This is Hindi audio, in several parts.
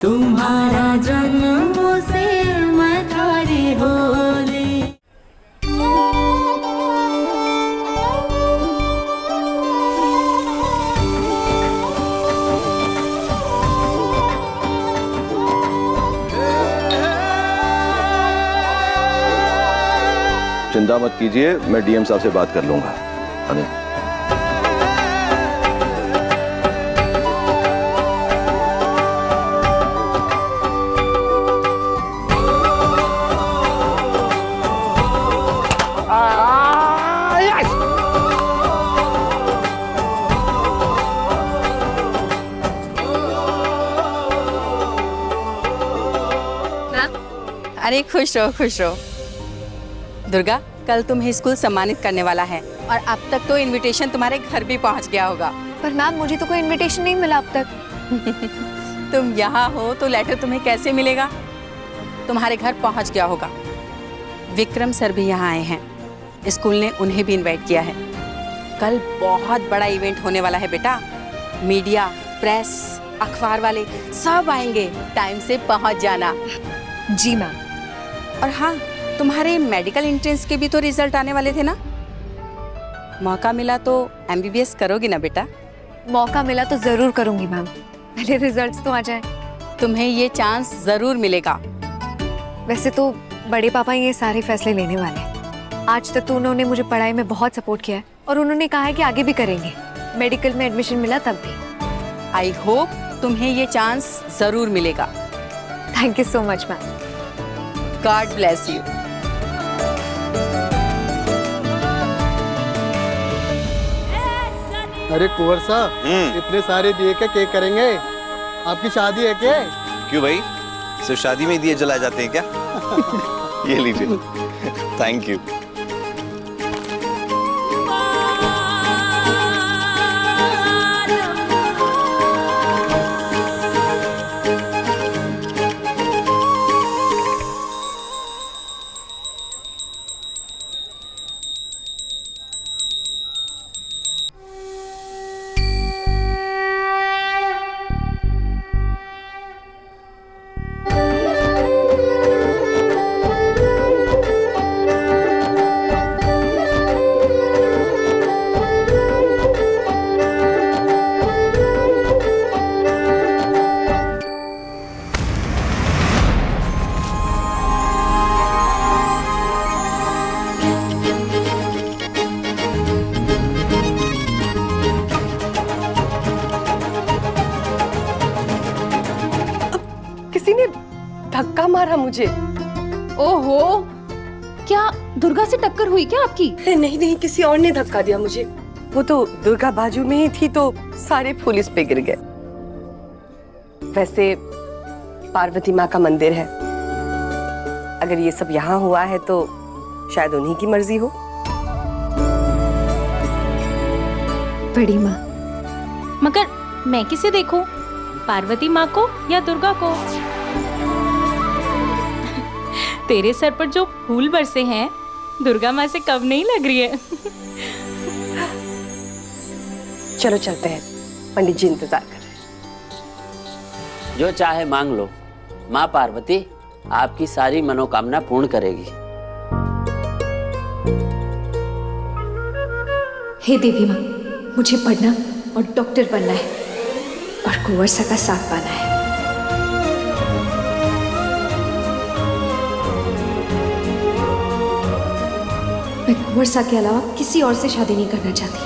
तुम्हारा जन्म से मैं थारी होली। चिंता मत कीजिए, मैं डीएम साहब से बात कर लूंगा। अरे अरे खुश रहो खुश रहो। दुर्गा, कल तुम्हें स्कूल सम्मानित करने वाला है और अब तक तो इनविटेशन तुम्हारे घर भी पहुंच गया होगा। पर मैम मुझे तो कोई इनविटेशन नहीं मिला अब तक। तुम यहाँ हो तो लेटर तुम्हें कैसे मिलेगा? तुम्हारे घर पहुंच गया होगा। विक्रम सर भी यहाँ आए हैं, स्कूल ने उन्हें भी इनवाइट किया है। कल बहुत बड़ा इवेंट होने वाला है बेटा। मीडिया, प्रेस, अखबार वाले सब आएंगे, टाइम से पहुंच जाना। जी मैम। और हाँ, तुम्हारे मेडिकल एंट्रेंस के भी तो रिजल्ट आने वाले थे ना? मौका मिला तो एमबीबीएस करोगी ना बेटा? मौका मिला तो जरूर करूंगी मैम, पहले रिजल्ट्स तो आ जाए। तुम्हें ये चांस जरूर मिलेगा। वैसे तो बड़े पापा ये सारे फैसले लेने वाले हैं। आज तक तो उन्होंने मुझे पढ़ाई में बहुत सपोर्ट किया है और उन्होंने कहा है कि आगे भी करेंगे। मेडिकल में एडमिशन मिला तब भी। आई होप तुम्हें ये चांस जरूर मिलेगा। Thank you so much ma'am. God bless you. अरे कुंवर साहब, इतने सारे दिए क्या केक करेंगे? आपकी शादी है क्या? क्यों भाई, सिर्फ शादी में ही दिए जलाए जाते हैं क्या? ये लीजिए। Thank you. किसी ने धक्का मारा मुझे। ओहो, क्या दुर्गा से टक्कर हुई क्या आपकी? नहीं नहीं, किसी और ने धक्का दिया मुझे। वो तो दुर्गा बाजू में ही थी तो सारे फूल इस पे गिर गए। वैसे पार्वती माँ का मंदिर है, अगर ये सब यहाँ हुआ है तो शायद उन्हीं की मर्जी हो। बड़ी माँ। मगर मैं किसे देखूं, पार्वती माँ को या दुर्गा को? तेरे सर पर जो फूल बरसे हैं, दुर्गा माँ से कम नहीं लग रही है। चलो चलते हैं, पंडित जी इंतजार कर रहे हैं। जो चाहे मांग लो, माँ पार्वती आपकी सारी मनोकामना पूर्ण करेगी। हे देवी माँ, मुझे पढ़ना और डॉक्टर बनना है और कुंवर सा का साथ पाना है। मैं कुंवर सा के अलावा किसी और से शादी नहीं करना चाहती।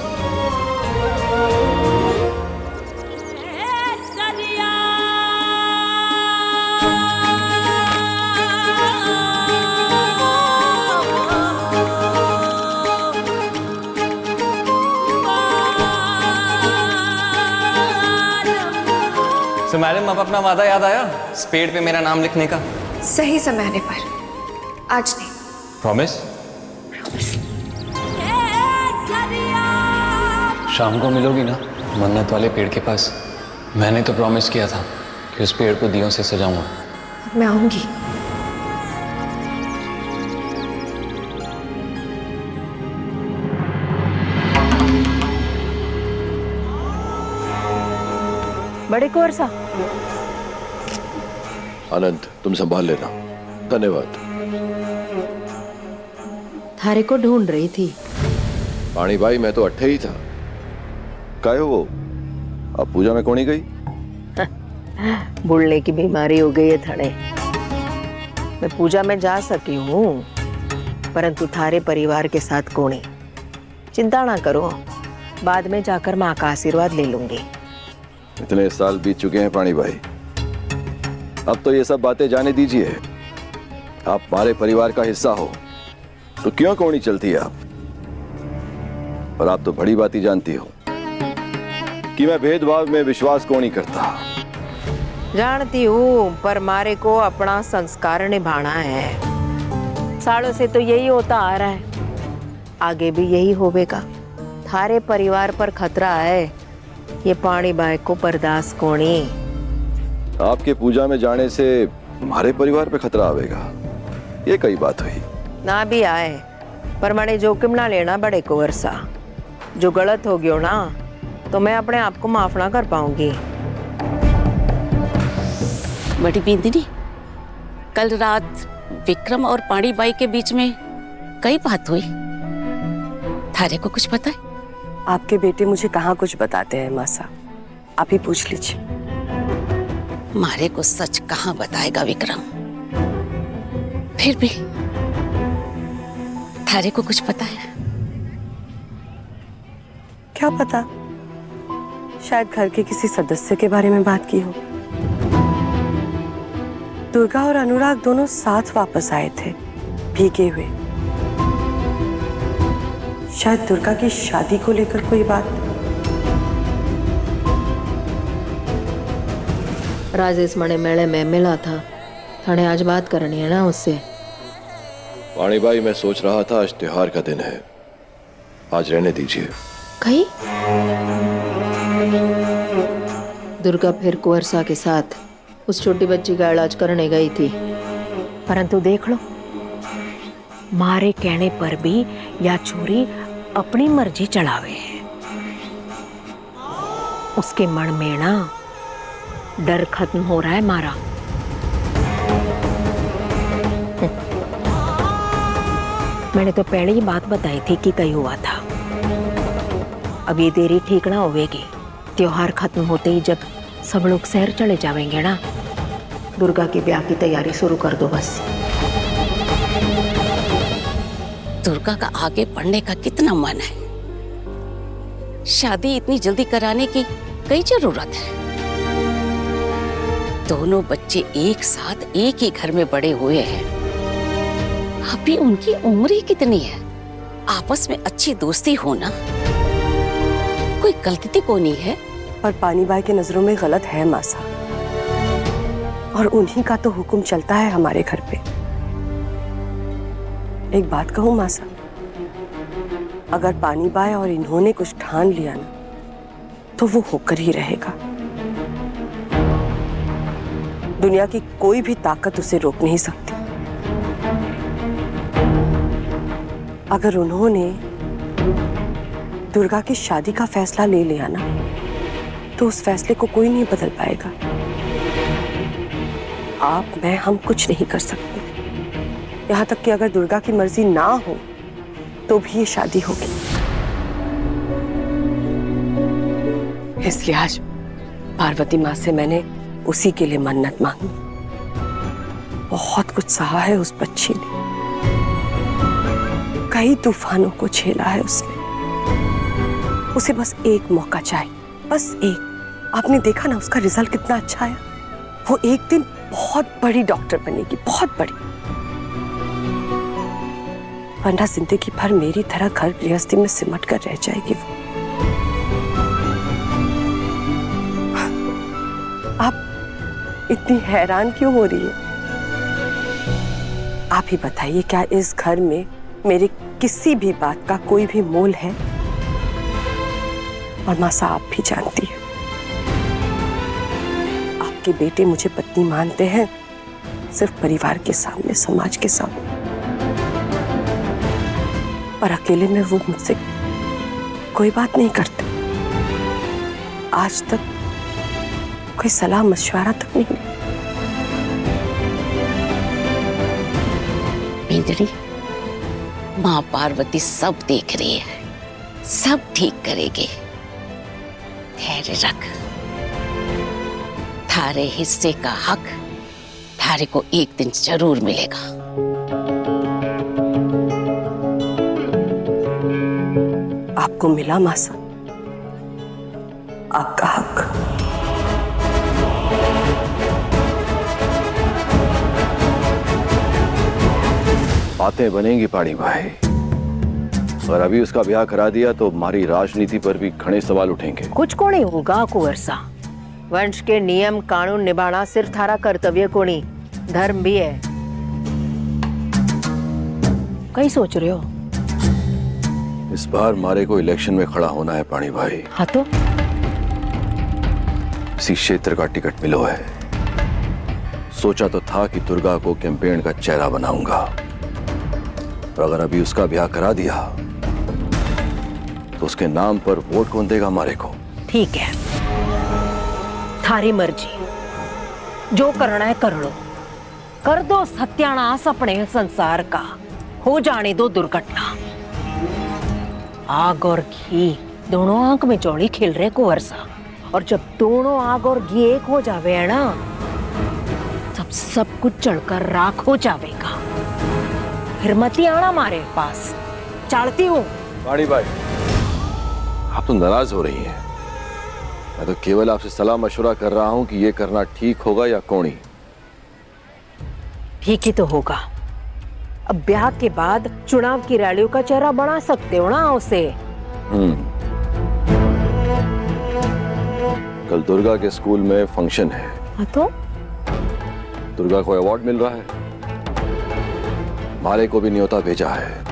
तो मैडम, अब अपना वादा याद आया स्पेड पे मेरा नाम लिखने का? सही समय आने पर, आज नहीं। प्रॉमिस? शाम को मिलोगी ना मन्नत वाले पेड़ के पास? मैंने तो प्रॉमिस किया था कि उस पेड़ को दियों से सजाऊंगा। मैं आऊंगी। बड़े कुंवर सा, आनंद, तुम संभाल लेना। धन्यवाद। थारे को ढूंढ रही थी। पानी भाई, मैं तो अट्ठे ही था। काय हो वो? अब पूजा में कौन ही गई? बुढ़ने की बीमारी हो गई है थाने। मैं पूजा में जा सकी हूँ, परंतु थारे परिवार के साथ कोणी। चिंता ना करो, बाद में जाकर माँ का आशीर्वाद ले लूंगी। इतने साल बीत चुके हैं पानी भाई, अब तो ये सब बातें जाने दीजिए। आप हमारे परिवार का हिस्सा हो तो क्यों कौनी चलती है आप? और आप तो बड़ी बात ही जानती हो कि मैं भेदभाव में विश्वास कौन नहीं करता। जानती हूँ, पर मारे को अपना संस्कार निभाना है। सालों से तो यही होता आ रहा है, आगे भी यही होवेगा। थारे परिवार पर खतरा है, ये पानी बाई को बर्दाश्त कोनी। आपके पूजा में जाने से हमारे परिवार पे खतरा आवेगा, ये कई बात हुई। ना भी आए, पर मैंने जोखिम ना लेना बड़े को वर्षा। जो गलत हो गयो ना, तो मैं अपने आप को माफ ना कर पाऊंगी। बड़ी बिंदनी, कल रात विक्रम और पानी बाई के बीच में कई बात हुई, थारे को कुछ पता है? आपके बेटे मुझे कहाँ कुछ बताते हैं मासा, आप ही पूछ लीजिए। मारे को सच कहाँ बताएगा विक्रम? फिर भी थारे को कुछ पता है? क्या पता, शायद घर के किसी सदस्य के बारे में बात की हो। दुर्गा और अनुराग दोनों साथ वापस आए थे, भीगे हुए। शायद दुर्गा की शादी को लेकर कोई बात। राजेश मणे मेले में मिला था, थाने आज बात करनी है ना उससे। पानी भाई, मैं सोच रहा था आज त्योहार का दिन है, आज रहने दीजिए। कहीं दुर्गा फिर कुंवरसा के साथ उस छोटी बच्ची का इलाज करने गई थी, परंतु देख लो, मारे कहने पर भी या छोरी अपनी मर्जी चलावे है। उसके मन में ना डर खत्म हो रहा है मारा। मैंने तो पहले ही बात बताई थी कि कहीं हुआ था। अब ये देरी ठीक ना होगी। त्योहार खत्म होते ही जब सब लोग शहर चले जाएंगे ना, दुर्गा के ब्याह की तैयारी शुरू कर दो बस। दुर्गा का आगे बढ़ने का कितना मन है, शादी इतनी जल्दी कराने की कई जरूरत है। दोनों बच्चे एक साथ एक ही घर में बड़े हुए हैं, अभी उनकी उम्र ही कितनी है। आपस में अच्छी दोस्ती होना कोई गलती को नहीं है। पर पानी बाई की नजरों में गलत है मासा, और उन्हीं का तो हुक्म चलता है हमारे घर पे। एक बात कहूं मासा, अगर पानी बाई और इन्होंने कुछ ठान लिया ना, तो वो होकर ही रहेगा। दुनिया की कोई भी ताकत उसे रोक नहीं सकती। अगर उन्होंने दुर्गा की शादी का फैसला ले लिया ना, तो उस फैसले को कोई नहीं बदल पाएगा। आप, मैं, हम कुछ नहीं कर सकते। यहाँ तक कि अगर दुर्गा की मर्जी ना हो तो भी ये शादी होगी। इसलिए आज पार्वती माँ से मैंने उसी के लिए मन्नत मांगी। बहुत कुछ सहा है उस बच्ची ने, कई तूफानों को झेला है उसने। उसे बस एक मौका चाहिए, बस एक। आपने देखा ना उसका रिजल्ट कितना अच्छा है। वो एक दिन बहुत बड़ी डॉक्टर बनेगी, बहुत बड़ी। वरना जिंदगी भर मेरी तरह घर गृहस्थी में सिमट कर रह जाएगी वो। आप इतनी हैरान क्यों हो रही है? आप ही बताइए, क्या इस घर में मेरे किसी भी बात का कोई भी मोल है? और मासा, आप भी जानती है, आपके बेटे मुझे पत्नी मानते हैं सिर्फ परिवार के सामने, समाज के सामने। और अकेले में वो मुझसे कोई बात नहीं करते। आज तक कोई सलाह मशवरा तक नहीं। इंद्री, माँ पार्वती सब देख रही है, सब ठीक करेगी। धैर्य रख, थारे हिस्से का हक थारे को एक दिन जरूर मिलेगा। आपको मिला मासा आपका हक। बातें बनेंगी पाणी भाई, और अभी उसका ब्याह करा दिया तो हमारी राजनीति पर भी घने सवाल उठेंगे। कुछ को नहीं होगा कुंवर सा। वंश के नियम कानून निभाना सिर्फ थारा कर्तव्य को नहीं, धर्म भी है। कहीं सोच रहे हो? इस बार हमारे को इलेक्शन में खड़ा होना है पाणी भाई। हाँ तो इसी क्षेत्र का टिकट मिलो है। सोचा तो था कि दुर्गा को कैंपेन का चेहरा बनाऊंगा, और अगर अभी उसका ब्याह करा दिया तो उसके नाम पर वोट कौन देगा हमारे को? ठीक है, थारी मर्जी, जो करना है कर लो। कर दो सत्यानाश अपने संसार का, हो जाने दो दुर्घटना। आग और घी दोनों आंख में चौड़ी खेल रहे कुंवर सा, और जब दोनों आग और घी एक हो जावे है ना, तब सब कुछ चढ़कर राख हो जावेगा। फिर मती आना हमारे पास, चलती हूँ। पाणी भाई, आप तो नाराज हो रही हैं। मैं तो केवल आपसे सलाह मशवरा कर रहा हूं कि ये करना ठीक होगा या कौड़ी। ठीक ही तो होगा। अब ब्याह के बाद चुनाव की रैलियों का चेहरा बना सकते हो ना उसे। कल दुर्गा के स्कूल में फंक्शन है। हाँ तो दुर्गा को अवार्ड मिल रहा है, हमारे को भी न्योता भेजा है।